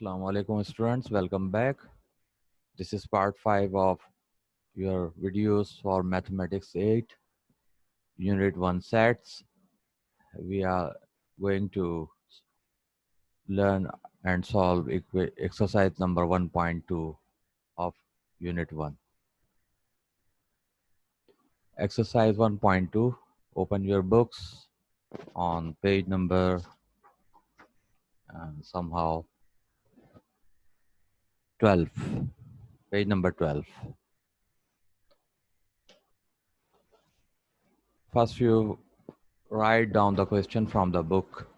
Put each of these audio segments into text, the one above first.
Assalamu alaikum students, welcome back. This is part 5 of your videos for Mathematics 8, Unit 1 sets. We are going to learn and solve exercise number 1.2 of Unit 1. Exercise 1.2, open your books on page number somehow 12, page number 12. First you write down the question from the book.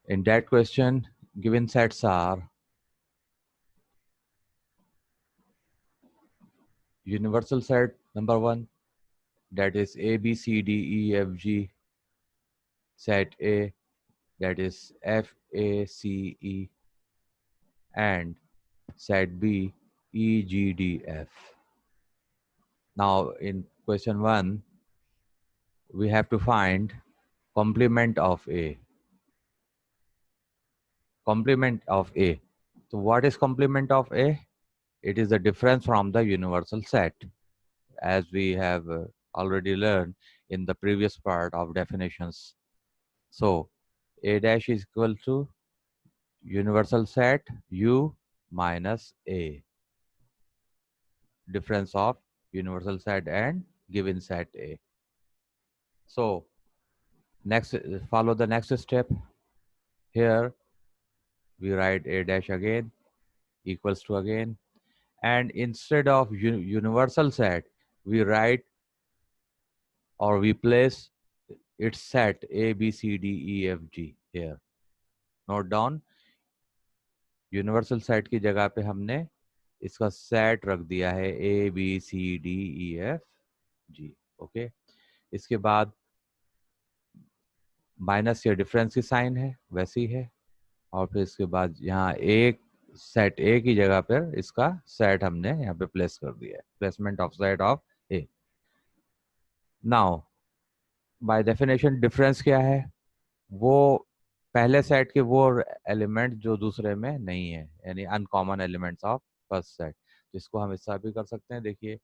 In that question, given sets are universal set number 1, that is A, B, C, D, E, F, G. Set A, that is F, A, C, E. And set B, E, G, D, F. Now in question 1, we have to find complement of A. Complement of A. So what is complement of A? It is the difference from the universal set, as we have already learned in the previous part of definitions. So A dash is equal to universal set U minus A, difference of universal set and given set A. So next, follow the next step. Here we write A dash again equals to again, and instead of universal set, we write or we place its set A, B, C, D, E, F, G here. Note down, universal set की जगह पे हमने इसका set रख दिया है A, B, C, D, E, F, G. Okay, इसके बाद माइनस या डिफरेंस की साइन है वैसी है, और फिर इसके बाद यहाँ एक सेट A की जगह पर इसका सेट हमने यहाँ पे प्लेस कर दिया है, placement of set of A. Now by definition difference क्या है? वो पहले सेट के वो एलिमेंट जो दूसरे में नहीं है, यानी uncommon elements of first set, जिसको हम इस तरह भी कर सकते हैं. देखिए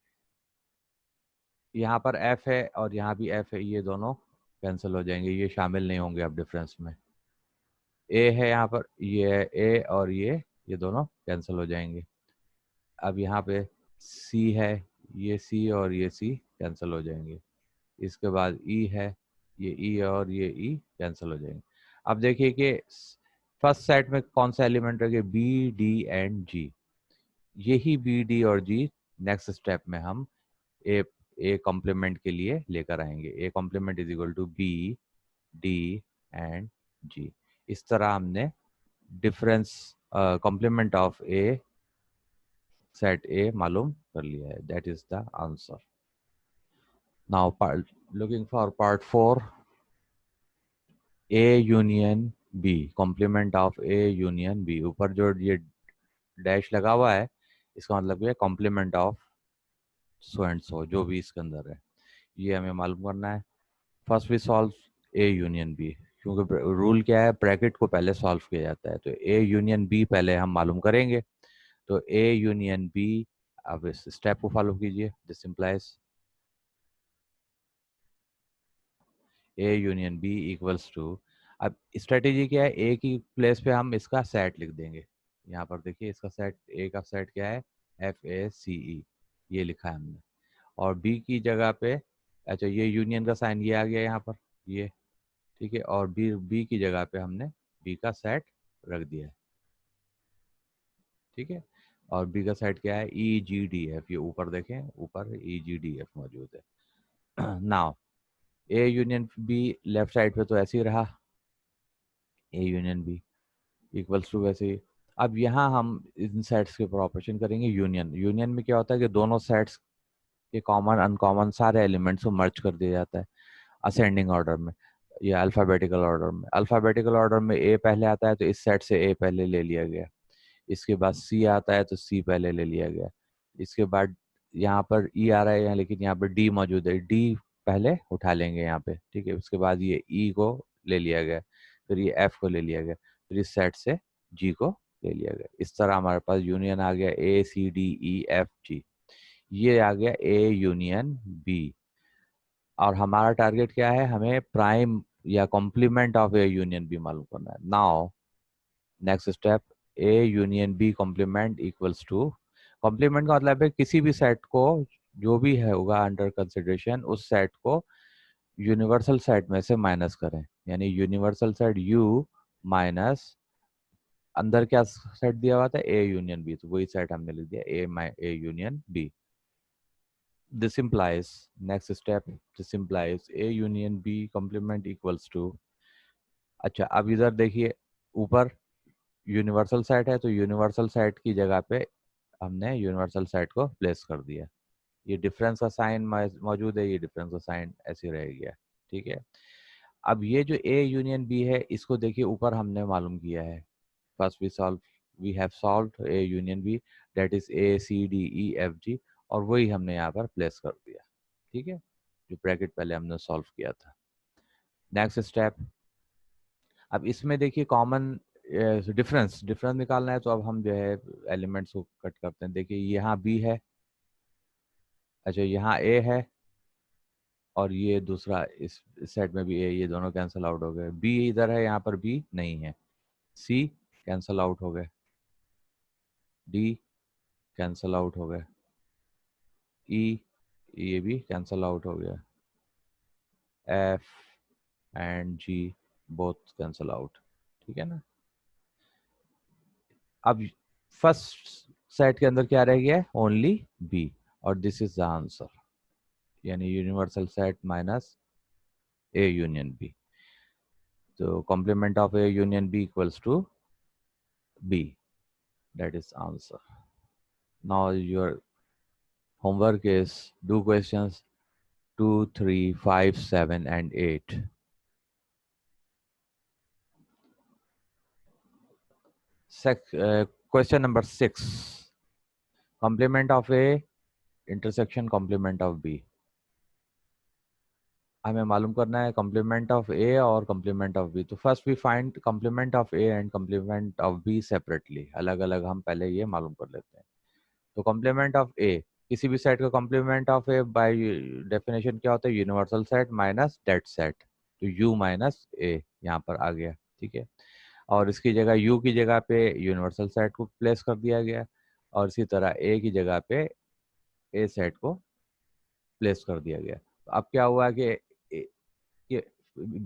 यहाँ पर f है और यहाँ भी f है, ये दोनों कैंसिल हो जाएंगे, ये शामिल नहीं होंगे अब डिफरेंस में. a है यहाँ पर, ये है a और ये दोनों कैंसिल हो जाएंगे. अब यहाँ पे c है, ये c और ये c कैंसिल हो जाएंगे. इसके बाद e है, ये e और ये e कैंसिल हो जाएंगे. अब देखिए कि फर्स्ट सेट में कौन सा एलिमेंट रखे? बी, डी एंड जी. यही बी, डी और जी नेक्स्ट स्टेप में हम ए कॉम्प्लीमेंट के लिए लेकर आएंगे. A complement is equal to B, D and G. इस तरह हमने difference complement of A set A मालूम कर लिया है. That is the answer. Now looking for part 4, A union B, complement of A union B. ऊपर जो ये डैश लगा हुआ है, इसका मतलब ये complement of so and so, जो भी इसके अंदर है, ये हमें मालूम करना है. First we solve A union B, क्योंकि रूल क्या है, ब्रैकेट को पहले सॉल्व किया जाता है. तो ए यूनियन बी पहले हम मालूम करेंगे. तो ए यूनियन बी, अब इस स्टेप को फॉलो कीजिए. This implies A union B equals to, अब स्ट्रेटेजी क्या है, ए की प्लेस पे हम इसका सेट लिख देंगे. यहाँ पर देखिए इसका सेट, ए का सेट क्या है, एफ ए सी ई, ये लिखा है हमने. और बी की जगह पे, अच्छा ये यूनियन का साइन ये आ गया यहाँ पर, ये ठीक है. और बी की जगह पे हमने बी का सेट रख दिया है, ठीक है. और बी का सेट क्या है, ई जी डी एफ. ये ऊपर देखें, ऊपर ई जी डी एफ मौजूद है. Now A union B left side पे तो ऐसे ही रहा, A union B equals to वैसे ही. अब यहाँ हम इन सेट्स के ऊपर ऑपरेशन करेंगे. यूनियन में क्या होता है कि दोनों सेट्स के कॉमन अनकॉमन सारे एलिमेंट्स को मर्ज कर दिया जाता है असेंडिंग ऑर्डर में या अल्फ़ाबेटिकल ऑर्डर में. अल्फ़ाबेटिकल ऑर्डर में ए पहले आता है, तो इस सेट से ए पहले ले लिया गया. इसके बाद सी आता है, तो सी पहले ले लिया गया. इसके बाद यहाँ पर ई आ रहा है यहाँ, लेकिन यहाँ पर डी मौजूद है, डी पहले उठा लेंगे यहाँ पे, ठीक है. उसके बाद ये ई को ले लिया गया, फिर ये एफ को ले लिया गया, फिर इस सेट से जी को ले लिया गया। इस तरह हमारे पास यूनियन आ गया ए C D E F G, ये आ गया ए यूनियन बी। और हमारा टारगेट क्या है, हमें प्राइम या complement of A union B मालूम करना है। Now next step, A union B complement equals to, complement का मतलब है किसी भी सेट को, जो भी है होगा अंडर कंसिडरेशन, उस सेट को यूनिवर्सल सेट में से माइनस करें। यानी यूनिवर्सल सेट यू माइनस, अंदर क्या सेट दिया हुआ था, ए यूनियन बी, तो वही सेट हमने लिख दिया A union B. This implies, next step, this implies A union B complement equals to, अच्छा अब इधर देखिए ऊपर यूनिवर्सल सेट है, तो यूनिवर्सल सेट की जगह पे हमने यूनिवर्सल सेट को प्लेस कर दिया। ये डिफरेंस का साइन मौजूद है, ये डिफरेंस का साइन ऐसे रह गया। ठीक है, अब ये जो ए यूनियन बी है, इसको देखिए ऊपर हमने मालूम किया है। First we have solved A union B, that is A C D E F G, और वही हमने यहाँ पर प्लेस कर दिया। ठीक है, जो ब्रैकेट पहले हमने सॉल्व किया था। नेक्स्ट स्टेप, अब इसमें देखिए कॉमन डिफरेंस डिफरेंस निकालना है, तो अब हम जो है एलिमेंट्स को कट करते हैं। देखिए यहाँ बी है, अच्छा यहाँ ए है, और ये दूसरा इस सेट में भी ए, ये दोनों कैंसिल आउट हो गए। बी इधर है, यहाँ पर बी नहीं है। सी कैंसिल आउट हो गए, डी कैंसिल आउट हो गए, ई ये भी कैंसिल आउट हो गया, F and G both cancel out. ठीक है ना, अब फर्स्ट सेट के अंदर क्या रह गया है, ओनली बी, और दिस इज द आंसर, यानी universal set minus A union B. तो complement of A union B equals to B, that is answer. Now your homework is do questions 2, 3, 5, 7 and 8. Question number 6, complement of A intersection complement of B. हमें मालूम करना है complement of A और complement of B. तो first we find complement of A and complement of B separately, अलग अलग हम पहले ये मालूम कर लेते हैं। तो कॉम्प्लीमेंट ऑफ ए, किसी भी सेट का complement of A by definition क्या होता है, universal set minus that set, तो यू माइनस ए यहाँ पर आ गया। ठीक है, और इसकी जगह यू की जगह पे यूनिवर्सल सेट को प्लेस कर दिया गया, और इसी तरह ए की जगह पे ए सेट को प्लेस कर दिया गया। तो अब क्या हुआ कि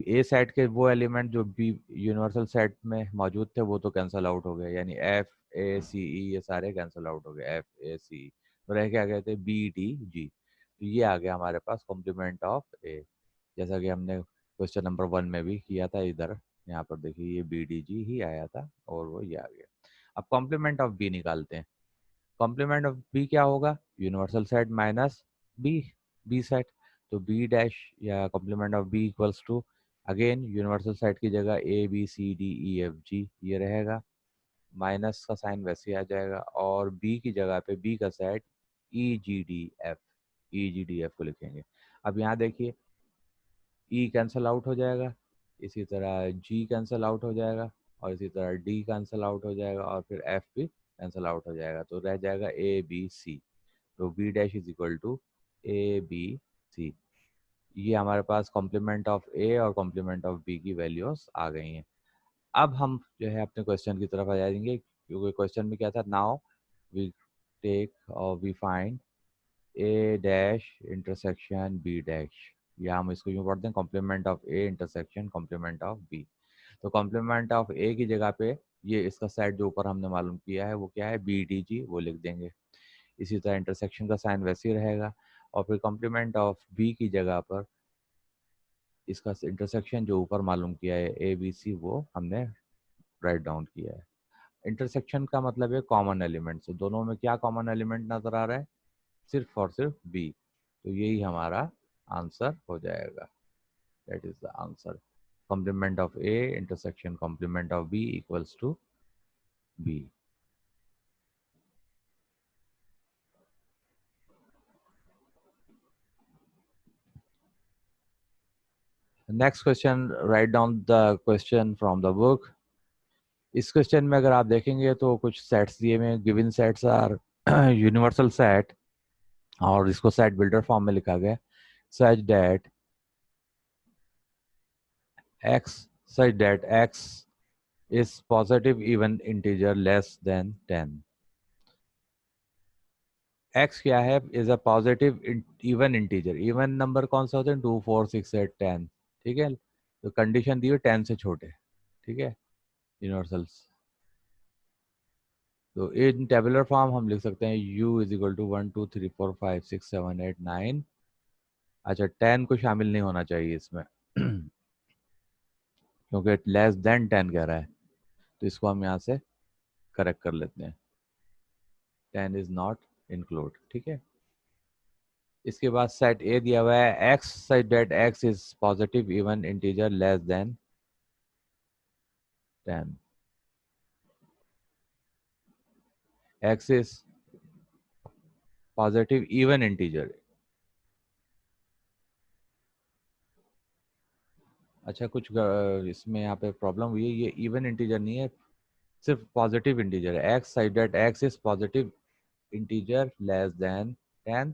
ए सेट के वो एलिमेंट जो बी यूनिवर्सल सेट में मौजूद थे वो तो कैंसिल आउट हो गए, यानी एफ ए सी ई ये सारे कैंसिल आउट हो गए, एफ ए सी ई, तो रह के आ गए थे बी डी जी। तो ये आ गया हमारे पास कॉम्प्लीमेंट ऑफ ए, जैसा कि हमने क्वेश्चन नंबर 1 में भी किया था। इधर यहाँ पर देखिए ये बी डी जी ही आया था और वो ये आ गया। अब कॉम्प्लीमेंट ऑफ बी निकालते हैं। कॉम्प्लीमेंट ऑफ बी क्या होगा, universal set minus B, B set, तो बी डैश या complement of B equals to, again universal set की जगह A B C D E F G ये रहेगा, माइनस का साइन वैसे आ जाएगा, और बी की जगह पे बी का set E G D F, E G D F को लिखेंगे। अब यहाँ देखिए ई कैंसिल आउट हो जाएगा, इसी तरह जी कैंसिल आउट हो जाएगा, और इसी तरह डी कैंसिल आउट हो जाएगा, और फिर एफ भी कैंसिल आउट हो जाएगा, तो रह जाएगा ए बी सी। तो B dash is equal to A B C. ये हमारे पास कॉम्प्लीमेंट ऑफ ए और कॉम्प्लीमेंट ऑफ बी की वैल्यूज आ गई हैं। अब हम जो है अपने क्वेश्चन की तरफ आ जाएंगे, क्योंकि क्वेश्चन में क्या था, नाउ वी टेक और we find A dash intersection B dash, या हम इसको यूँ पढ़ते हैं complement of A intersection complement of B. तो कॉम्प्लीमेंट ऑफ ए की जगह पे ये इसका सेट जो ऊपर हमने मालूम किया है वो क्या है, बी डी जी, वो लिख देंगे। इसी तरह इंटरसेक्शन का साइन वैसे ही रहेगा, और फिर कॉम्प्लीमेंट ऑफ बी की जगह पर इसका इंटरसेक्शन जो ऊपर मालूम किया है ए बी सी, वो हमने राइट डाउन किया है। इंटरसेक्शन का मतलब है कॉमन एलिमेंट, से दोनों में क्या कॉमन एलिमेंट नजर आ रहा है, सिर्फ और सिर्फ बी, तो यही हमारा आंसर हो जाएगा, that is the answer, complement of A intersection complement of B equals to B. Next question, write down the question from the book. इस क्वेश्चन में अगर आप देखेंगे तो कुछ सेट्स दिए हुए हैं, given sets are universal set, और इसको सेट बिल्डर फॉर्म में लिखा गया such that x is positive even integer less than 10। x क्या है, is a positive even integer. Even number कौन सा होते हैं, 2 4 6 8 10, ठीक है। तो कंडीशन दी हुई 10 से छोटे, ठीक है, यूनिवर्सल्स। तो इन टेबुलर फॉर्म हम लिख सकते हैं u इज इक्वल टू 1 2 3 4 5 6 7 8 9। अच्छा 10 को शामिल नहीं होना चाहिए इसमें क्योंकि लेस देन 10 कह रहा है, तो इसको हम यहाँ से करेक्ट कर लेते हैं, 10 इज नॉट इंक्लूड, ठीक है। इसके बाद सेट ए दिया हुआ है x such that x is positive even integer less than 10। x is positive even integer. अच्छा कुछ इसमें यहाँ पे प्रॉब्लम हुई है, ये इवन इंटीजर नहीं है, सिर्फ पॉजिटिव इंटीजर है। x such that x is positive integer less than 10।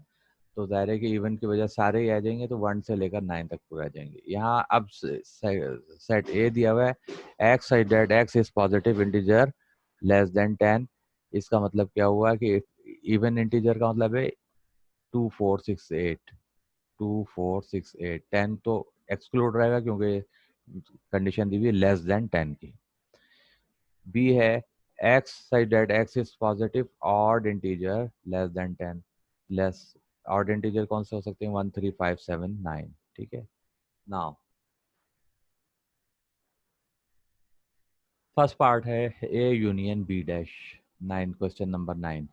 तो जाहिर है कि इवन की वजह सारे ही आ जाएंगे, तो 1 से लेकर 9 तक पूरे आ जाएंगे। यहाँ अब सेट ए दिया हुआ है x such that x is positive integer less than 10। इसका मतलब क्या हुआ कि इवन इंटीजर का मतलब है 2 4 6 8, 2 4 6 8। 10 तो एक्सक्लूड रहेगा क्योंकि कंडीशन दी हुई है लेस देन 10 की। बी है x such that x is positive odd integer less than 10। Less odd integer कौन से हो सकते हैं, 1 3 5 7 9, ठीक है। नाउ फर्स्ट पार्ट है A union B dash, 9, question number 9।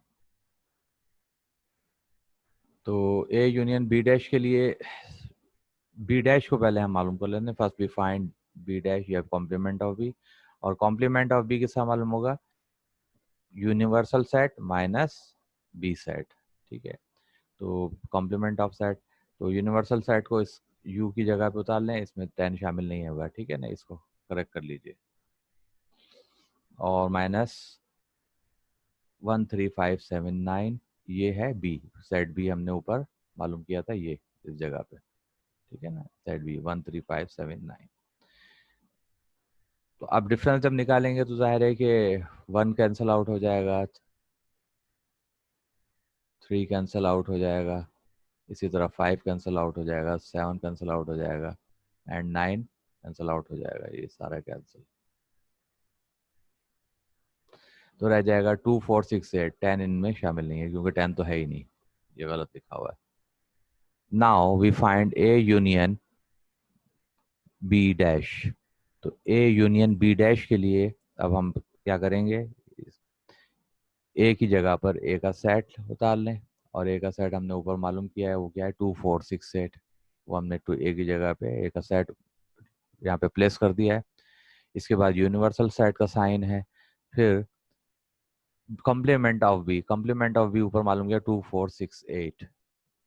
तो ए यूनियन बी डैश के लिए बी डैश को पहले हम मालूम कर लेते हैं। First we find B dash या कॉम्प्लीमेंट ऑफ बी, और कॉम्प्लीमेंट ऑफ बी किसका मालूम होगा, universal set minus B set, ठीक है। तो कॉम्प्लीमेंट ऑफ सेट, तो यूनिवर्सल सेट को इस u की जगह पे उतार लें, इसमें 10 शामिल नहीं होगा, ठीक है ना, इसको करेक्ट कर लीजिए। और माइनस 1 3 5 7 9, ये है बी सेट बी, हमने ऊपर मालूम किया था ये इस जगह पे, ठीक है ना, सेट बी 1 3 5 7 9। तो अब डिफरेंस जब निकालेंगे तो जाहिर है कि 1 कैंसिल आउट हो जाएगा, 3 कैंसिल आउट हो जाएगा, इसी तरह 5 कैंसिल आउट हो जाएगा, 7 कैंसिल आउट हो जाएगा, एंड 9 कैंसिल आउट हो जाएगा, ये सारा कैंसिल। तो रह जाएगा 2 4 6 8। 10 इनमें शामिल नहीं है क्योंकि 10 तो है ही नहीं, ये गलत लिखा हुआ है। Now we find A union B dash. तो ए यूनियन बी डैश के लिए अब हम क्या करेंगे, ए की जगह पर ए का सेट उतार लें, और ए का सेट हमने ऊपर मालूम किया है, वो क्या है 2 4 6 8। वो हमने टू ए की जगह पे ए का सेट यहाँ पे प्लेस कर दिया है। इसके बाद यूनिवर्सल सेट का साइन है, फिर कॉम्प्लीमेंट ऑफ बी ऊपर मालूम किया 2 4 6 8,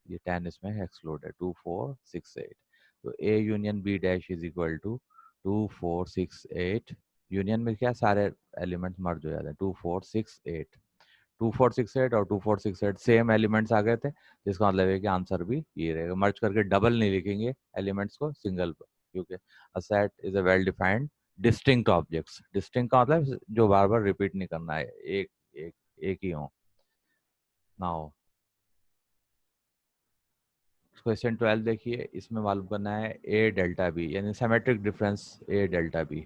ये 10 इसमें एक्सक्लूड है, 2 4 6 8। तो A union B dash is equal to 2 4 6 8। Union में क्या सारे एलिमेंट्स मर्ज हो जाते हैं, 2 4 6 8। 2 4 6 8 और 2 4 6 8 सेम एलिमेंट्स आ गए थे, जिसका मतलब है कि आंसर भी ये रहेगा। मर्ज करके डबल नहीं लिखेंगे एलिमेंट्स को, सिंगल पर, क्योंकि a set is a well defined distinct objects. Distinct का मतलब जो बार बार रिपीट नहीं करना है, एक एक एक ही हो। नाउ क्वेश्चन 12 देखिए, इसमें मालूम करना है ए डेल्टा बी, यानी सिमेट्रिक डिफरेंस ए डेल्टा बी।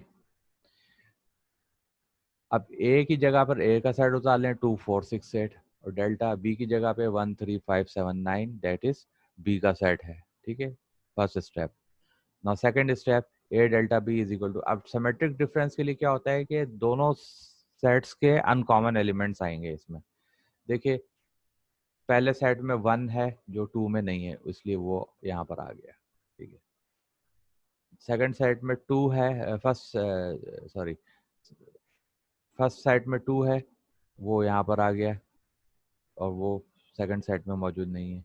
अब ए की जगह पर ए का सेट उतार लें 2 4 6 8, और डेल्टा बी की जगह पे 1 3 5 7 9, दैट इज बी का सेट है, ठीक है, first step. Now second step, A delta B is equal to, अब सिमेट्रिक डिफरेंस के लिए क्या होता है कि दोनों सेट्स के अनकॉमन एलिमेंट्स आएंगे इसमें। देखिए पहले सेट में 1 है जो 2 में नहीं है, इसलिए वो यहाँ पर आ गया, ठीक है। सेकंड सेट में 2 है, फर्स्ट सेट में 2 है, वो यहाँ पर आ गया, और वो सेकंड सेट में मौजूद नहीं है।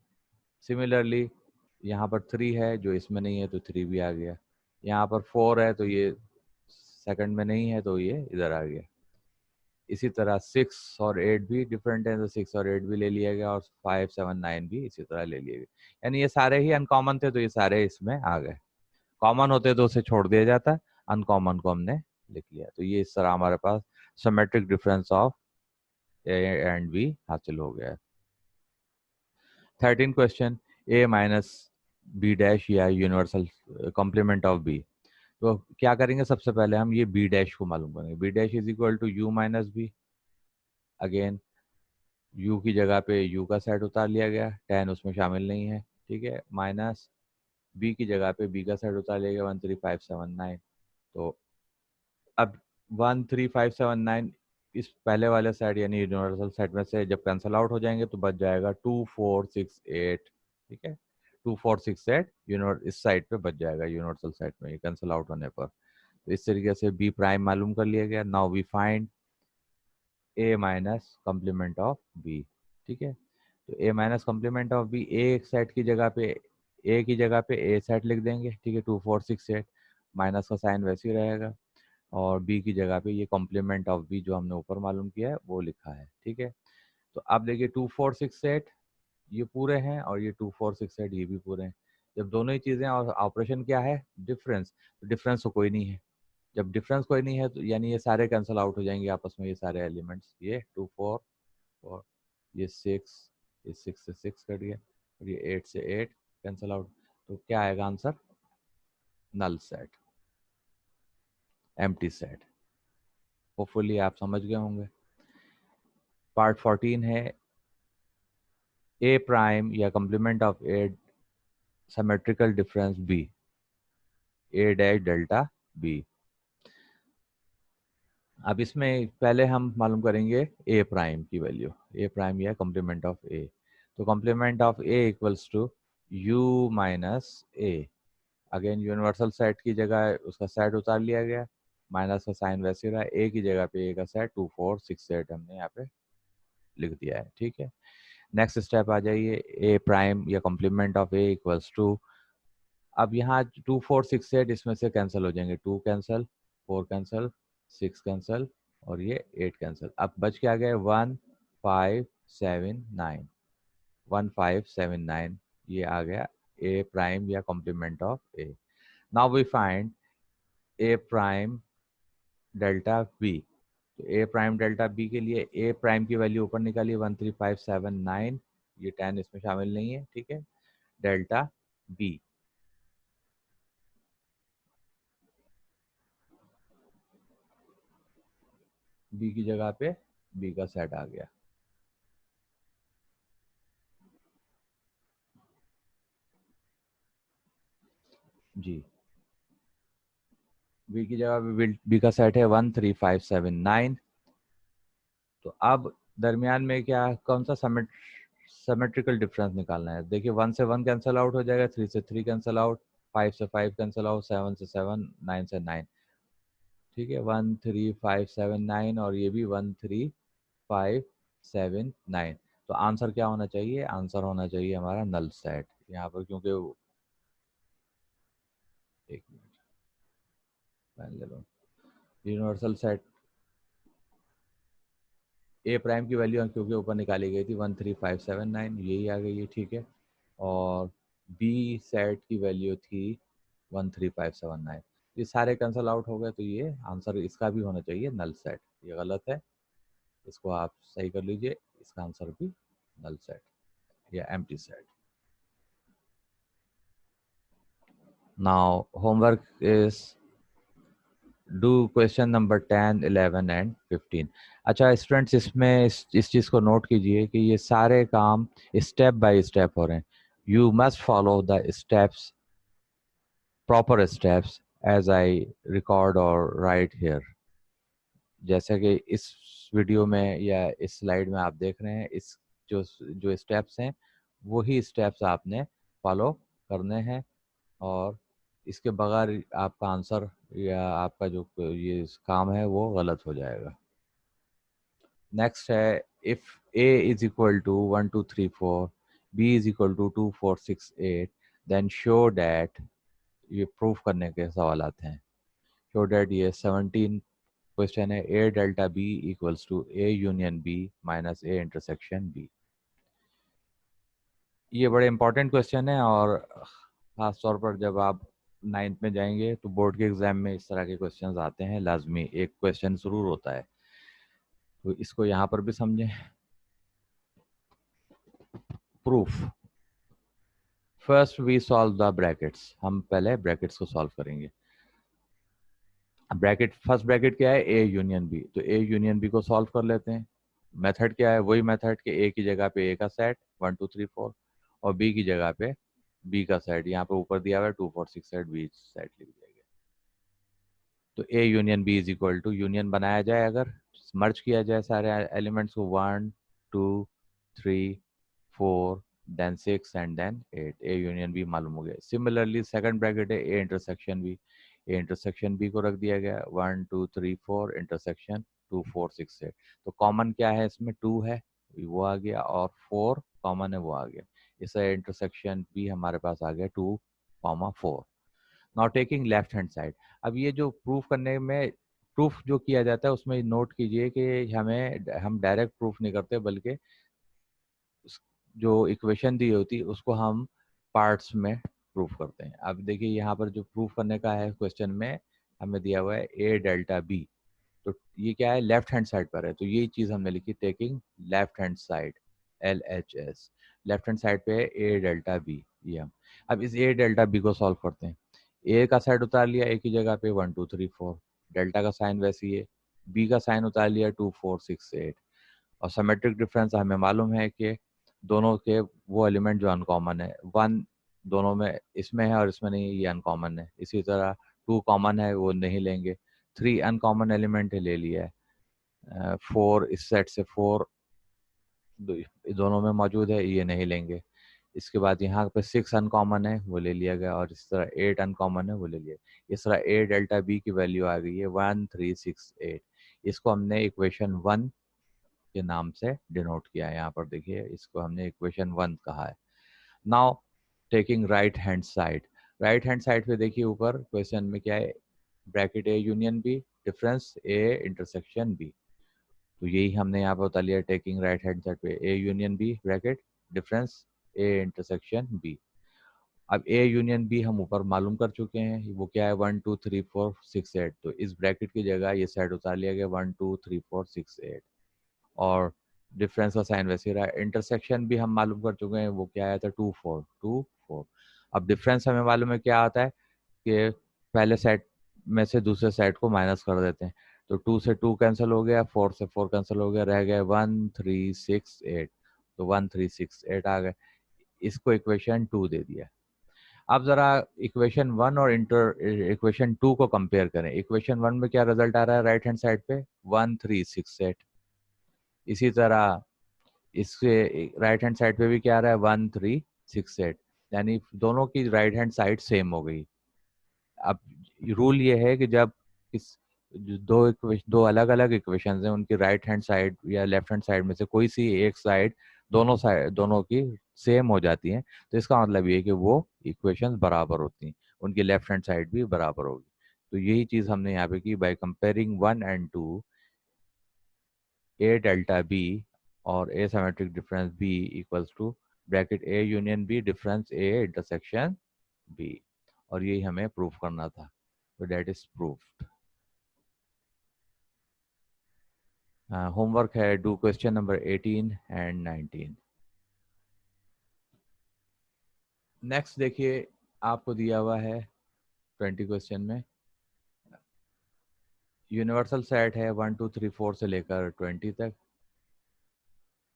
सिमिलरली यहाँ पर 3 है जो इसमें नहीं है, तो 3 भी आ गया। यहाँ पर 4 है तो ये सेकंड में नहीं है, तो ये इधर आ गया। इसी तरह 6 और 8 भी डिफरेंट है, तो 6 और 8 भी ले लिया गया, और 5 7 9 भी इसी तरह ले लिए गए। यानी ये सारे ही अनकॉमन थे, तो ये सारे इसमें आ गए। कॉमन होते तो उसे छोड़ दिया जाता, अनकॉमन को हमने लिख लिया। तो ये इस तरह हमारे पास symmetric difference of A and B हासिल हो गया है। 13 question, A minus B dash या यूनिवर्सल कॉम्प्लीमेंट ऑफ बी। तो क्या करेंगे, सबसे पहले हम ये बी डैश को मालूम करेंगे। B dash is equal to U minus B. Again U की जगह पे यू का सेट उतार लिया गया, 10 उसमें शामिल नहीं है, ठीक है। माइनस बी की जगह पे बी का सेट उतार लिया गया, 13579। तो अब 13579 इस पहले वाले सेट यानी यूनिवर्सल सेट में से जब कैंसिल आउट हो जाएंगे तो बच जाएगा 2468, ठीक है। 2468 इस साइड पे बच जाएगा, यूनिवर्सल सेट में, ये कैंसिल आउट होने पर। तो इस तरीके से बी प्राइम मालूम कर लिया गया। Now we find A minus complement of B, ठीक है। तो A minus complement of B, A set की जगह पे ए की जगह पे ए सेट लिख देंगे, ठीक है। 2468 माइनस का साइन वैसे ही रहेगा, और बी की जगह पे ये कॉम्प्लीमेंट ऑफ बी जो हमने ऊपर मालूम किया है वो लिखा है, ठीक है। तो अब देखिए 2468 ये पूरे हैं, और ये 2468 ये भी पूरे हैं। जब दोनों ही चीज़ें, और ऑपरेशन क्या है, डिफरेंस, तो डिफरेंस तो कोई नहीं है। जब डिफरेंस कोई नहीं है तो यानी ये सारे कैंसिल आउट हो जाएंगे आपस में, ये सारे एलिमेंट्स, ये 24 और ये 6, ये 6 से 6 कट गया, और ये 8 से 8 कैंसिल आउट। तो क्या आएगा answer, null set, empty set. Hopefully आप समझ गए होंगे। पार्ट 14 है, ए प्राइम या complement of A symmetrical difference B, A dash delta B. अब इसमें पहले हम मालूम करेंगे ए प्राइम की वैल्यू, ए प्राइम या कॉम्प्लीमेंट ऑफ ए। तो complement of A equals to U minus A. Again universal set की जगह उसका सेट उतार लिया गया, माइनस का साइन वैसे रहा, ए की जगह पे ए का सेट 2468 हमने यहाँ पे लिख दिया है, ठीक है। नेक्स्ट स्टेप आ जाइए, ए प्राइम या complement of A equals to, अब यहाँ 2468 इसमें से कैंसिल हो जाएंगे, 2 कैंसिल, 4 कैंसिल, 6 कैंसिल, और ये 8 कैंसिल। अब बच के आ गए 1579, 1579 ये आ गया ए प्राइम या complement of A. Now we find A prime delta B. तो ए प्राइम डेल्टा बी के लिए ए प्राइम की वैल्यू ऊपर निकालिए 13579, ये 10 इसमें शामिल नहीं है, ठीक है। डेल्टा बी, बी की जगह पे बी का सेट आ गया जी। बी की जगह पे बी का सेट है 13579। तो अब दरमियान में क्या, कौन सा सिमेट्रिकल डिफरेंस निकालना है। देखिए 1 से 1 कैंसिल आउट हो जाएगा, 3 से 3 कैंसिल आउट, 5 से 5 कैंसिल आउट, 7 से 7, 9 से 9, ठीक है। 13579 और ये भी 13579। तो आंसर क्या होना चाहिए, आंसर होना चाहिए हमारा नल सेट यहाँ पर, क्योंकि एक मिनट पेन ले लो। यूनिवर्सल सेट ए प्राइम की वैल्यू क्योंकि ऊपर निकाली गई थी 13579, यही आ गई है, ठीक है। और बी सेट की वैल्यू थी 13579, ये सारे कैंसल आउट हो गए, तो ये आंसर इसका भी होना चाहिए नल सेट। ये गलत है, इसको आप सही कर लीजिए, इसका आंसर भी नल सेट या empty set. Now homework is do question number 10, 11 and 15। अच्छा स्टूडेंट्स, इसमें इस चीज़ को नोट कीजिए कि ये सारे काम स्टेप बाय स्टेप हो रहे हैं। You must follow the steps, proper steps as I record और राइट हेयर। जैसे कि इस वीडियो में या इस स्लाइड में आप देख रहे हैं, इस जो जो स्टेप्स हैं वही स्टेप्स आपने फॉलो करने हैं, और इसके बगैर आपका आंसर या आपका जो ये काम है वो गलत हो जाएगा। नेक्स्ट है, if A is equal to 1234, B is equal to 2468, then show that, ये प्रूफ करने के सवाल आते हैं। शो डैट ये 17 क्वेश्चन है A delta B equals to A union B minus A intersection B. ये बड़े इंपॉर्टेंट क्वेश्चन है और ख़ास तौर पर जब आप 9th में जाएंगे तो बोर्ड के एग्जाम में इस तरह के क्वेश्चंस आते हैं, लाजमी एक क्वेश्चन ज़रूर होता है, तो इसको यहाँ पर भी समझें। Proof, first we solve the brackets, हम पहले ब्रैकेट्स को सॉल्व करेंगे। ब्रैकेट, फर्स्ट ब्रैकेट क्या है, ए यूनियन बी, तो ए यूनियन बी को सॉल्व कर लेते हैं। मेथड क्या है, वही मेथड कि ए की जगह पे ए का सेट 1 2 3 4 और बी की जगह पे बी का सेट, यहाँ पे ऊपर दिया हुआ है 2 4 6 सेट, बी सेट लिख दिया गया। तो A union B is equal to, union बनाया जाए अगर मर्ज किया जाए सारे एलिमेंट्स को, 1 2 3 4 then 6 and then 8, A union B मालूम हो गया। सिमिलरली सेकंड ब्रैकेट है A intersection B, A intersection B को रख दिया गया 1 2 3 4 इंटरसेक्शन 2 4 6 8। तो कॉमन क्या है इसमें, 2 है वो आ गया और 4 कॉमन है वो आ गया, इससे इंटरसेक्शन बी हमारे पास आ गया 2 4। Now taking left hand side, अब ये जो प्रूफ करने में, प्रूफ जो किया जाता है उसमें नोट कीजिए कि हम डायरेक्ट प्रूफ नहीं करते, बल्कि जो इक्वेशन दी होती है उसको हम पार्ट्स में प्रूफ करते हैं। अब देखिए यहाँ पर जो प्रूफ करने का है क्वेश्चन में हमें दिया हुआ है ए डेल्टा बी, तो ये क्या है, लेफ्ट हैंड साइड पर है, तो यही चीज़ हमने लिखी, taking left hand side, LHS, left hand side पे है ए डेल्टा बी, ये हम अब इस ए डेल्टा बी को सॉल्व करते हैं। ए का साइड उतार लिया ए की जगह पे 1 2 3 4, डेल्टा का साइन वैसे ही है, बी का साइन उतार लिया 2 4 6 8, और सिमेट्रिक डिफरेंस हमें मालूम है कि दोनों के वो एलिमेंट जो अनकॉमन है, 1 दोनों में इसमें है और इसमें नहीं है, ये अनकॉमन है। इसी तरह 2 कॉमन है वो नहीं लेंगे, 3 अनकॉमन एलिमेंट है ले लिया है, 4 इस सेट से 4 दोनों में मौजूद है, ये नहीं लेंगे। इसके बाद यहाँ पे 6 अनकॉमन है वो ले लिया गया और इस तरह 8 अनकॉमन है वो ले लिया। इस तरह ए डेल्टा बी की वैल्यू आ गई है 1 3 6 8। इसको हमने इक्वेशन 1 के नाम से डिनोट किया है, यहाँ पर देखिए इसको हमने इक्वेशन 1 कहा है। Now taking right hand side, right hand side पे देखिए ऊपर क्वेश्चन में क्या है, bracket A union B difference A intersection B, तो यही हमने यहाँ पर बता लिया, टेकिंग राइट हैंड साइड पे A union B bracket difference A intersection B. अब ए यूनियन बी हम ऊपर मालूम कर चुके हैं, वो क्या है 1 2 3 4 6 8, तो इस ब्रैकेट की जगह ये साइड उतार लिया गया 1 2 3 4 6 8, और डिफरेंस का साइन वैसे ही रहा। इंटरसेक्शन भी हम मालूम कर चुके हैं, वो क्या आया था 2 4 2 4। अब डिफरेंस हमें मालूम है क्या आता है कि पहले सेट में से दूसरे सेट को माइनस कर देते हैं, तो 2 से 2 कैंसिल हो गया, 4 से 4 कैंसिल हो गया, रह गए 1 3 6 8, तो 1 3 6 8 आ गए, इसको इक्वेशन 2 दे दिया। अब जरा इक्वेशन 1 और इक्वेशन 2 को कंपेयर करें। इक्वेशन 1 में क्या रिजल्ट आ रहा है राइट हैंड साइड पे 1 3 6 8, इसी तरह इसके राइट हैंड साइड पे भी क्या आ रहा है 1 3 6 8, यानी दोनों की राइट हैंड साइड सेम हो गई। अब रूल ये है कि जब इस दो अलग अलग इक्वेशंस हैं उनकी राइट हैंड साइड या लेफ्ट हैंड साइड में से कोई सी एक साइड दोनों की सेम हो जाती है, तो इसका मतलब ये है कि वो इक्वेशंस बराबर होती हैं, उनकी लेफ्ट हैंड साइड भी बराबर होगी। तो यही चीज़ हमने यहाँ पे की, by comparing 1 and 2, A delta B और A symmetric difference B equals to bracket A union B difference A intersection B, और यही हमें प्रूफ करना था, तो दैट इज प्रूफ्ड। होमवर्क है, do question number 18 and 19। Next देखिए आपको दिया हुआ है 20 क्वेश्चन में यूनिवर्सल सेट है 1 2 3 4 से लेकर 20 तक।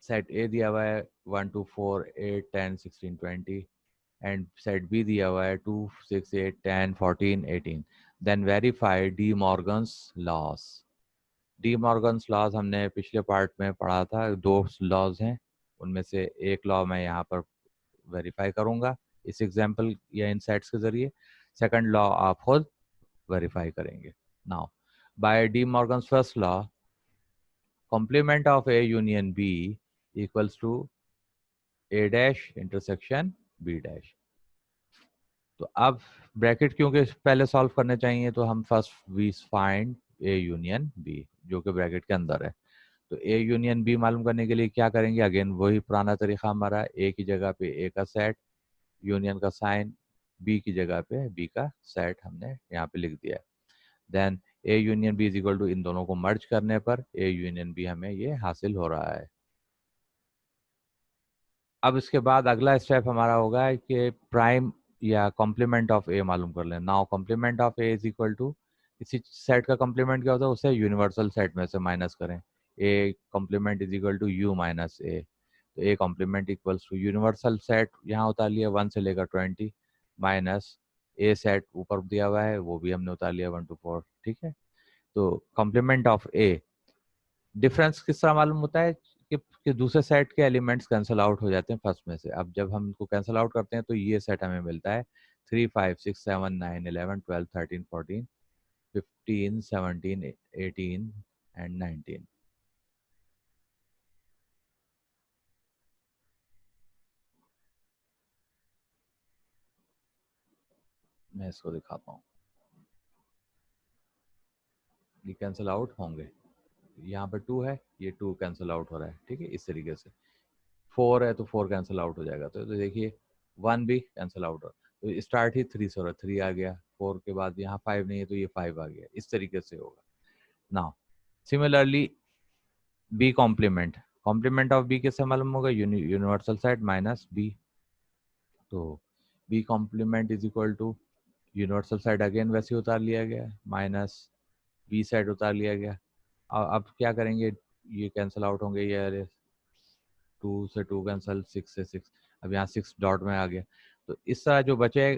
सेट ए दिया हुआ है 1 2 4 8 10 16 20, एंड सेट बी दिया हुआ है 2 6 8 10 14 18। Then verify De Morgan's laws. De Morgan's laws हमने पिछले पार्ट में पढ़ा था, दो लॉज हैं, उनमें से एक लॉ मैं यहाँ पर वेरीफाई करूँगा इस एग्जाम्पल या इनसाइट्स के जरिए, सेकंड लॉ आप खुद वेरीफाई करेंगे। Now by De Morgan's first law, complement of A union B equals to A dash intersection B dash. तो अब ब्रैकेट क्योंकि पहले सॉल्व करने चाहिए, तो हम first we find A union B, जो कि ब्रैकेट के अंदर है। तो ए यूनियन बी मालूम करने के लिए क्या करेंगे, अगेन वही पुराना तरीका हमारा, ए की जगह पे ए का सेट, यूनियन का साइन, बी की जगह पे बी का सेट हमने यहाँ पे लिख दिया है। Then A union B is equal to, इन दोनों को मर्ज करने पर ए यूनियन बी हमें ये हासिल हो रहा है। अब इसके बाद अगला स्टेप हमारा होगा कि प्राइम या कॉम्प्लीमेंट ऑफ ए मालूम कर लें। Now complement of A is equal to, किसी सेट का कॉम्प्लीमेंट क्या होता है, उसे यूनिवर्सल सेट में से माइनस करें। A complement is equal to U minus A. तो A complement equals to universal set, यहाँ उतार लिया 1 से लेकर 20, माइनस ए सेट ऊपर दिया हुआ है वो भी हमने उतार लिया 1 to 4। ठीक है, तो कॉम्प्लीमेंट ऑफ ए, डिफरेंस किस तरह मालूम होता है कि दूसरे सेट के एलिमेंट्स कैंसिल आउट हो जाते हैं फर्स्ट में से। अब जब हम इनको कैंसिल आउट करते हैं तो ये सेट हमें मिलता है 3 5 6 7 9 11 12 13 14 15 17 18 एंड 19। मैं इसको दिखाता हूँ, ये कैंसिल आउट होंगे। यहाँ पर 2 है, ये 2 कैंसिल आउट हो रहा है। ठीक है, इस तरीके से 4 है तो 4 कैंसिल आउट हो जाएगा। तो देखिए 1 भी कैंसिल आउट हो, तो स्टार्ट ही 3 से हो रहा है, 3 आ गया। 4 के बाद यहाँ 5 नहीं है तो ये 5 आ गया। इस तरीके से होगा। Now similarly B complement, complement of B किससे मालूम होगा, यूनिवर्सल सेट माइनस बी। तो B complement is equal to universal set again वैसे ही उतार लिया गया, माइनस बी सेट उतार लिया गया। अब क्या करेंगे, ये कैंसिल आउट होंगे, ये 2 से 2 कैंसिल, 6 से 6, अब यहाँ 6 डॉट में आ गया। तो इस तरह जो बचे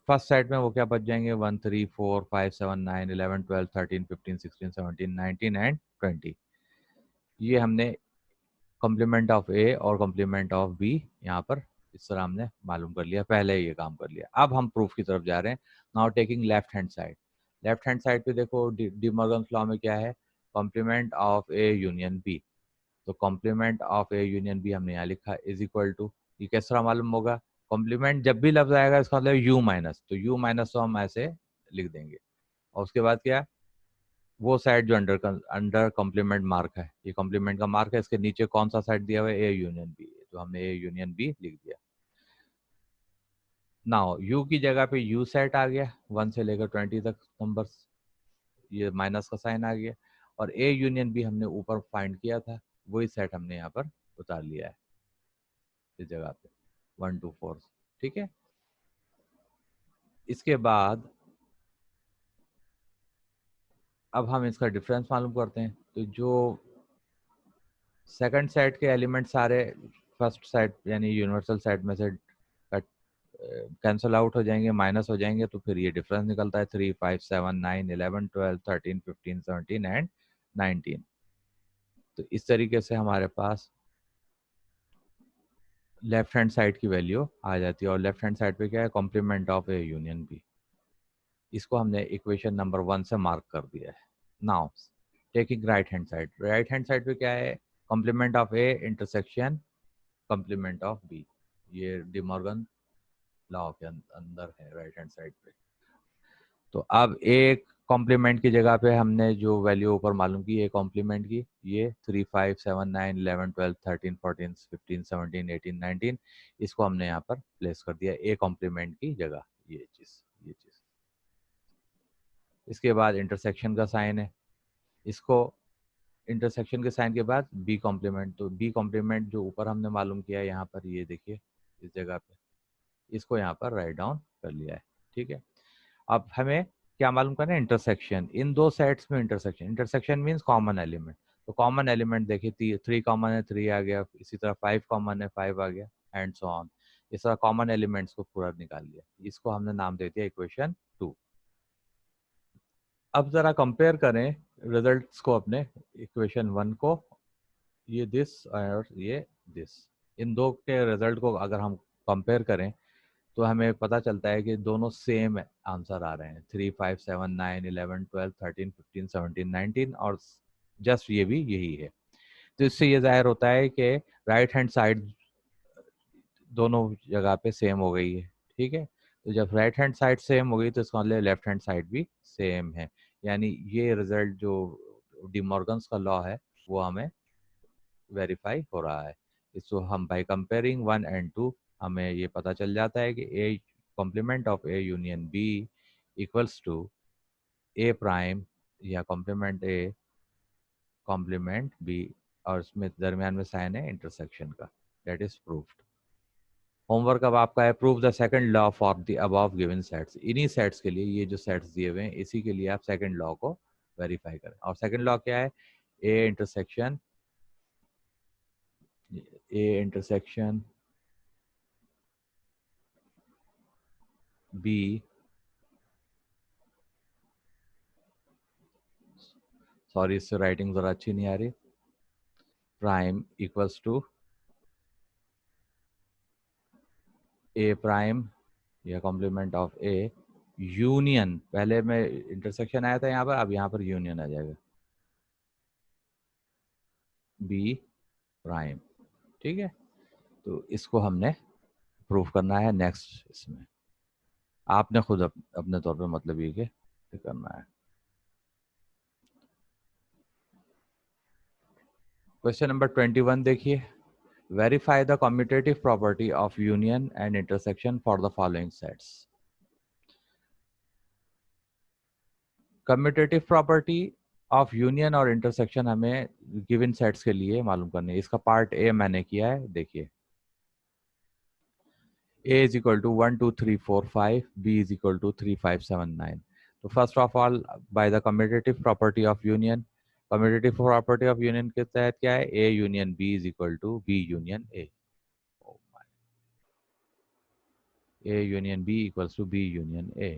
फर्स्ट सेट में वो क्या बच जाएंगे, 1 3 4 5 7 9 11 12 13 15 16 17 19 एंड 20। ये हमने कॉम्प्लीमेंट ऑफ ए और कॉम्प्लीमेंट ऑफ बी यहाँ पर इस तरह हमने मालूम कर लिया, पहले ये काम कर लिया। अब हम प्रूफ की तरफ जा रहे हैं। Now taking left hand side, left hand side पे देखो डी मॉर्गन्स लॉ में क्या है, complement of A union B. तो complement of A union B हमने यहाँ लिखा इज इक्वल टू, ये किस तरह मालूम होगा, कॉम्प्लीमेंट जब भी लफ्ज आएगा इसका मतलब यू माइनस, तो यू माइनस तो हम ऐसे लिख देंगे। और उसके बाद क्या, वो साइड जो अंडर अंडर कॉम्प्लीमेंट मार्क है, ये कॉम्प्लीमेंट का मार्क है, इसके नीचे कौन सा साइड दिया हुआ है, ए यूनियन बी, तो हमने ए यूनियन बी लिख दिया। नाउ यू की जगह पे यू सेट आ गया 1 से लेकर 20 तक नंबर्स, ये माइनस का साइन आ गया। और ए यूनियन बी हमने ऊपर फाइंड किया था, वही सेट हमने यहाँ पर उतार लिया है इस जगह पे 1 2 4। ठीक है, इसके बाद अब हम इसका डिफरेंस मालूम करते हैं। तो जो सेकंड सेट के एलिमेंट सारे फर्स्ट सेट यानी यूनिवर्सल सेट में से कैंसल आउट हो जाएंगे, माइनस हो जाएंगे, तो फिर ये डिफरेंस निकलता है 3 5 7 9 11 12 13 15 17 एंड 19। तो इस तरीके से हमारे पास लेफ्ट हैंड साइड की वैल्यू आ जाती है। और लेफ्ट हैंड साइड पे क्या है, complement of A union B, इसको हमने इक्वेशन नंबर 1 से मार्क कर दिया है। Now taking right hand side, right hand side पे क्या है, complement of A intersection complement of B, ये डिमॉर्गन लॉ के अंदर है राइट हैंड साइड पे। तो अब एक कॉम्प्लीमेंट की जगह पे हमने जो वैल्यू ऊपर मालूम की है कॉम्प्लीमेंट की, ये 3 5 7 9 11 12 13 14 15 17 18 19, इसको हमने यहाँ पर प्लेस कर दिया ए कॉम्प्लीमेंट की जगह, ये चीज। इसके बाद इंटरसेक्शन का साइन है, इसको इंटरसेक्शन के साइन के बाद बी कॉम्प्लीमेंट, तो बी कॉम्प्लीमेंट जो ऊपर हमने मालूम किया है यहाँ पर, ये देखिए इस जगह पे, इसको यहाँ पर राइट डाउन कर लिया है। ठीक है, अब हमें क्या मालूम करना है, इंटरसेक्शन इन दो सेट्स में, intersection, intersection means common element. तो कॉमन एलिमेंट देखिए 3 कॉमन है 3 आ गया, इसी तरह 5 कॉमन है 5 आ गया, एंड सो ऑन। इस तरह कॉमन एलिमेंट्स को पूरा निकाल लिया, इसको हमने नाम दे दिया इक्वेशन 2। अब जरा कंपेयर करें रिजल्ट्स को अपने, इक्वेशन 1 को, ये दिस और ये दिस, इन दो के रिजल्ट को अगर हम कंपेयर करें तो हमें पता चलता है कि दोनों सेम आंसर आ रहे हैं, 3 5 7 9 11 12 13 15 17 19, और जस्ट ये भी यही है। तो इससे ये जाहिर होता है कि राइट हैंड साइड दोनों जगह पे सेम हो गई है। ठीक है, तो जब राइट हैंड साइड सेम हो गई तो इसका मतलब लेफ्ट हैंड साइड भी सेम है। यानी ये रिजल्ट जो डिमॉर्गन्स का लॉ है वो हमें वेरीफाई हो रहा है। इसको हम बाय कंपेयरिंग 1 and 2 हमें ये पता चल जाता है कि A complement of A union B equals to A prime या कॉम्प्लीमेंट ए कॉम्प्लीमेंट बी, और इसमें दरमियान में साइन है इंटरसेक्शन का। That is proofed. होमवर्क अब आपका है, prove the second law for the above given sets. इन्हीं सेट्स के लिए, ये जो सेट्स दिए हुए हैं इसी के लिए आप सेकंड लॉ को वेरीफाई करें। और सेकंड लॉ क्या है? ए इंटरसेक्शन बी, सॉरी इससे राइटिंग ज़रा अच्छी नहीं आ रही, prime equals to A prime या कॉम्प्लीमेंट ऑफ ए यूनियन, पहले में इंटरसेक्शन आया था यहाँ पर, अब यहाँ पर यूनियन आ जाएगा, बी प्राइम। ठीक है, तो इसको हमने प्रूफ करना है। नेक्स्ट इसमें आपने खुद अपने तौर पे मतलब ये कि करना है। क्वेश्चन नंबर 21 देखिए, verify the commutative property of union and intersection for the following sets. Commutative property of union और इंटरसेक्शन हमें गिवन सेट्स के लिए मालूम करनी है। इसका पार्ट ए मैंने किया है, देखिए A is equal to 1 2 3 4 5, B is equal to 3 5 7 9. तो first of all by the commutative property of union, commutative property of union के तहत क्या है? A union B is equal to B union A। A union B equals to B union A।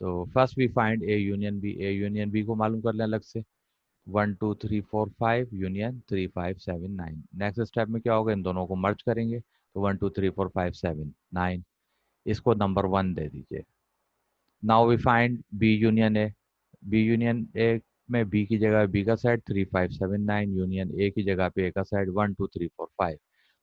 तो first we find A union B। A union B को मालूम कर लें अलग से, 1 2 3 4 5 यूनियन 3 5 7 9। नेक्स्ट स्टेप में क्या होगा? इन दोनों को मर्ज करेंगे, तो 1 2 3 4 5 7 9, इसको नंबर 1 दे दीजिए। Now we find B union A. B union A में बी की जगह बी का सेट 3 5 7 9, यूनियन ए की जगह पे ए का सेट 1 2 3 4 5।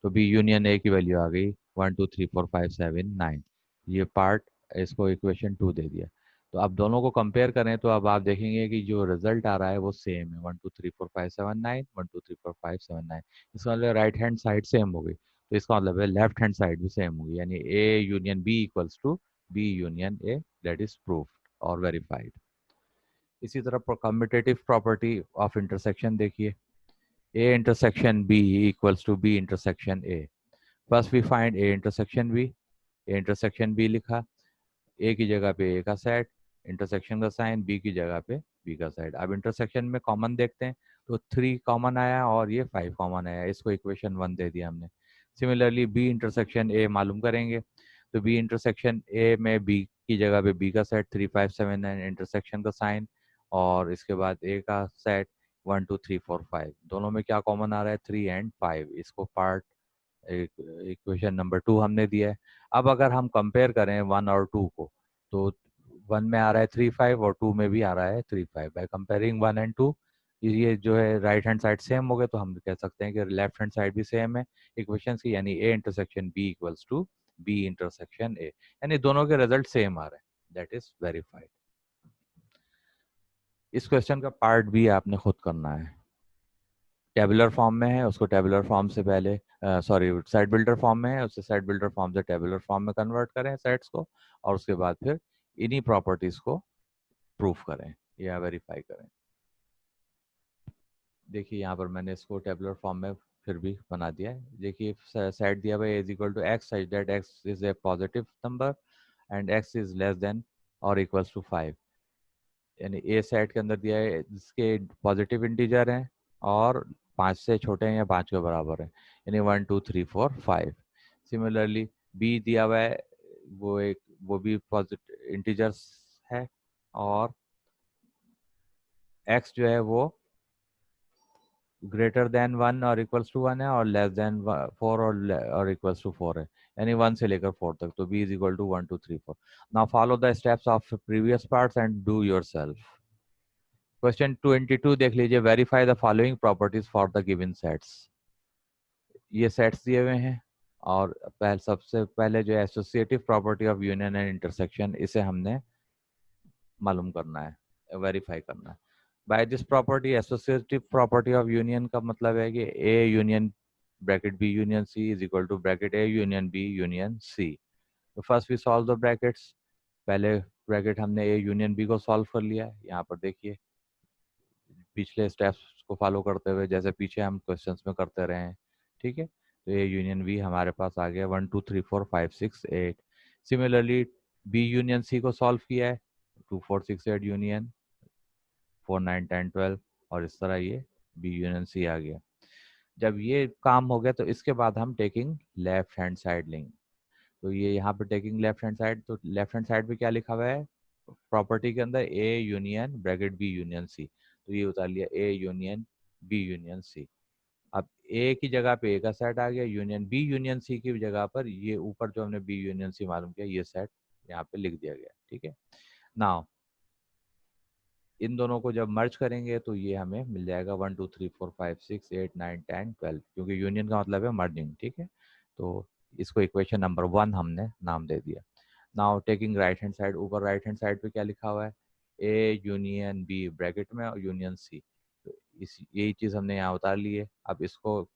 तो बी यूनियन ए की वैल्यू आ गई 1 2 3 4 5 7 9। ये पार्ट, इसको इक्वेशन 2 दे दिया। तो अब दोनों को कंपेयर करें तो अब आप देखेंगे कि जो रिजल्ट आ रहा है वो सेम है, 1 2 3 4 5 7 9, 1 2 3 4 5 7 9। इसका मतलब राइट हैंड साइड सेम हो गई, तो इसका मतलब है लेफ्ट हैंड साइड भी सेम होगी, यानी A union B equals to B union A. That is proofed और वेरीफाइड। इसी तरह कम्यूटेटिव प्रॉपर्टी ऑफ इंटरसेक्शन देखिए, A intersection B equals to B intersection A. First we find A intersection B. A intersection B लिखा, A की जगह पे A का set, intersection का साइन, बी की जगह पे बी का सेट। अब इंटरसेक्शन में कॉमन देखते हैं, तो 3 कॉमन आया और ये 5 कॉमन आया, इसको इक्वेशन 1 दे दिया हमने। सिमिलरली बी इंटरसेक्शन ए मालूम करेंगे, तो बी इंटरसेक्शन ए में बी की जगह पे बी का सेट 3 5 7 9, इंटरसेक्शन का साइन, और इसके बाद ए का सेट 1 2 3 4 5। दोनों में क्या कॉमन आ रहा है? 3 एंड 5। इसको पार्ट इक्वेशन नंबर 2 हमने दिया है। अब अगर हम कंपेयर करें 1 और 2 को, तो 1 में आ रहा है 3 5 और 2 में भी आ रहा है 3 5। बाय कंपेयरिंग 1 एंड 2, ये जो है राइट हैंड साइड सेम हो गए, तो हम कह सकते हैं कि लेफ्ट हैंड साइड भी सेम है इक्वेशन की, यानी A intersection B equals to B intersection A, यानी दोनों के रिजल्ट सेम आ रहे हैं। That is verified. इस क्वेश्चन का पार्ट बी आपने खुद करना है। टेबुलर फॉर्म में है, उसको टेबुलर फॉर्म से पहले, सॉरी सेट बिल्डर फॉर्म में है, उससे सेट बिल्डर फॉर्म से टेबुलर फॉर्म में कन्वर्ट करें सेट्स को, और उसके बाद फिर इन्हीं प्रॉपर्टीज को प्रूफ करें या वेरीफाई करें। देखिए यहाँ पर मैंने इसको टेबुलर फॉर्म में फिर भी बना दिया है। देखिए सेट दिया हुआ है is equal to X such that X is a positive number and X is less than और इक्वल्स टू 5, यानी ए सेट के अंदर दिया है जिसके पॉजिटिव इंटीजर हैं और 5 से छोटे हैं या 5 के बराबर हैं, यानी 1 2 3 4 5। सिमिलरली बी दिया हुआ है, वो भी पॉजिटिव इंटीजर्स है, और एक्स जो है वो ग्रेटर देन 1 और इक्वल्स टू 1 है, और लेस देन 4 और इक्वल्स टू 4 है, यानी 1 से लेकर 4 तक। तो b is equal to 1 2 3 4। Now follow the steps of previous parts and do yourself. Question 22 देख लीजिए, verify the following properties for the given sets. ये सेट्स दिए हुए हैं, और सबसे पहले जो associative property of union and intersection, इसे हमने मालूम करना है। वेरीफाई करना है। By this property associative property of union का मतलब है कि A union bracket B union C is equal to bracket A union B union C. तो first we solve the brackets. पहले ब्रैकेट हमने ए यूनियन बी को solve कर लिया। यहाँ पर देखिए पिछले स्टेप्स को फॉलो करते हुए जैसे पीछे हम क्वेश्चंस में करते रहे हैं, ठीक है। तो ए यूनियन बी हमारे पास आ गया 1 2 3 4 5 6 8। सिमिलरली बी यूनियन सी को सॉल्व किया है 2 4 6 8 यूनियन 4 9 10 12 और इस तरह ये बी यूनियन सी आ गया। जब ये काम हो गया तो इसके बाद हम टेकिंग लेफ्ट हैंड साइड लेंगे। तो ये यहाँ पे टेकिंग लेफ्ट हैंड साइड, तो लेफ्ट हैंड साइड पे क्या लिखा हुआ है प्रॉपर्टी के अंदर A union bracket B union C. तो ये उतार लिया A union B union C. अब ए की जगह पे ए का सेट आ गया, यूनियन बी यूनियन सी की जगह पर ये ऊपर जो हमने बी यूनियन सी मालूम किया ये सेट यहाँ पे लिख दिया गया, ठीक है। नाउ इन दोनों को जब मर्ज करेंगे तो ये हमें मिल जाएगा 1 2 3 4 5 6 8 9 10 12, क्योंकि यूनियन का मतलब है मर्जिंग, ठीक है। तो इसको इक्वेशन नंबर 1 हमने नाम दे दिया। Now taking right hand side, ऊपर राइट हैंड साइड पे क्या लिखा हुआ है ए यूनियन बी ब्रैकेट में और यूनियन सी। तो इस यही चीज़ हमने यहाँ उतार ली है। अब इसको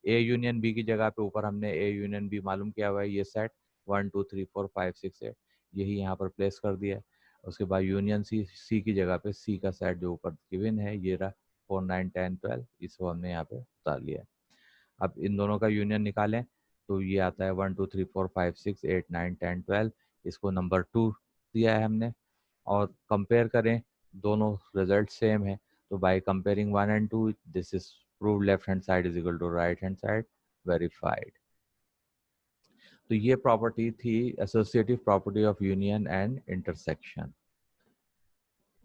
ए यूनियन बी की जगह पे ऊपर हमने ए यूनियन बी मालूम किया हुआ है ये सेट 1 2 3 4 5 6 8 यही यहाँ पर प्लेस कर दिया है। उसके बाद यूनियन सी सी की जगह पे सी का सेट जो ऊपर गिवन है ये रहा 4 9 10 12, इसको हमने यहाँ पे उतार लिया है। अब इन दोनों का यूनियन निकालें तो ये आता है 1 2 3 4 5 6 8 9 10 12, इसको नंबर 2 दिया है हमने। और कंपेयर करें दोनों रिजल्ट सेम है, तो by comparing 1 and 2 this is prove left hand side is equal to right hand side, verified. तो ये प्रॉपर्टी थी associative property of union and intersection.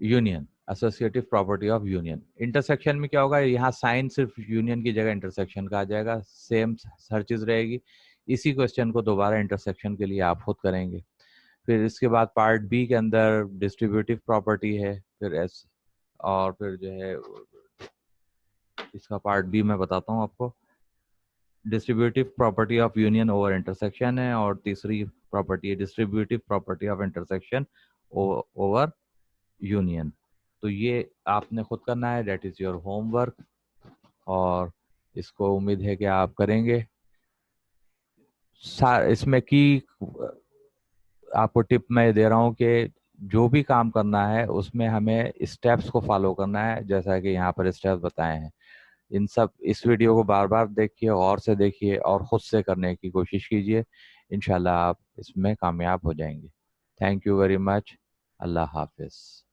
Union associative property of union. Intersection में क्या होगा, यहाँ sign सिर्फ यूनियन की जगह इंटरसेक्शन का आ जाएगा, सेम हर चीज रहेगी। इसी क्वेश्चन को दोबारा इंटरसेक्शन के लिए आप खुद करेंगे। फिर इसके बाद पार्ट बी के अंदर डिस्ट्रीब्यूटिव प्रॉपर्टी है, फिर एस और फिर जो है इसका पार्ट बी मैं बताता हूँ आपको। Distributive property of union over intersection है और तीसरी प्रॉपर्टी है distributive property of intersection over union. तो ये आपने खुद करना है, डेट इज योर होमवर्क और इसको उम्मीद है कि आप करेंगे। इसमें की आपको टिप मैं दे रहा हूँ कि जो भी काम करना है उसमें हमें स्टेप्स को फॉलो करना है, जैसा कि यहाँ पर स्टेप्स बताए हैं। इन सब इस वीडियो को बार बार देखिए, और से देखिए और खुद से करने की कोशिश कीजिए। इंशाल्लाह आप इसमें कामयाब हो जाएंगे। Thank you very much. अल्लाह हाफिज़।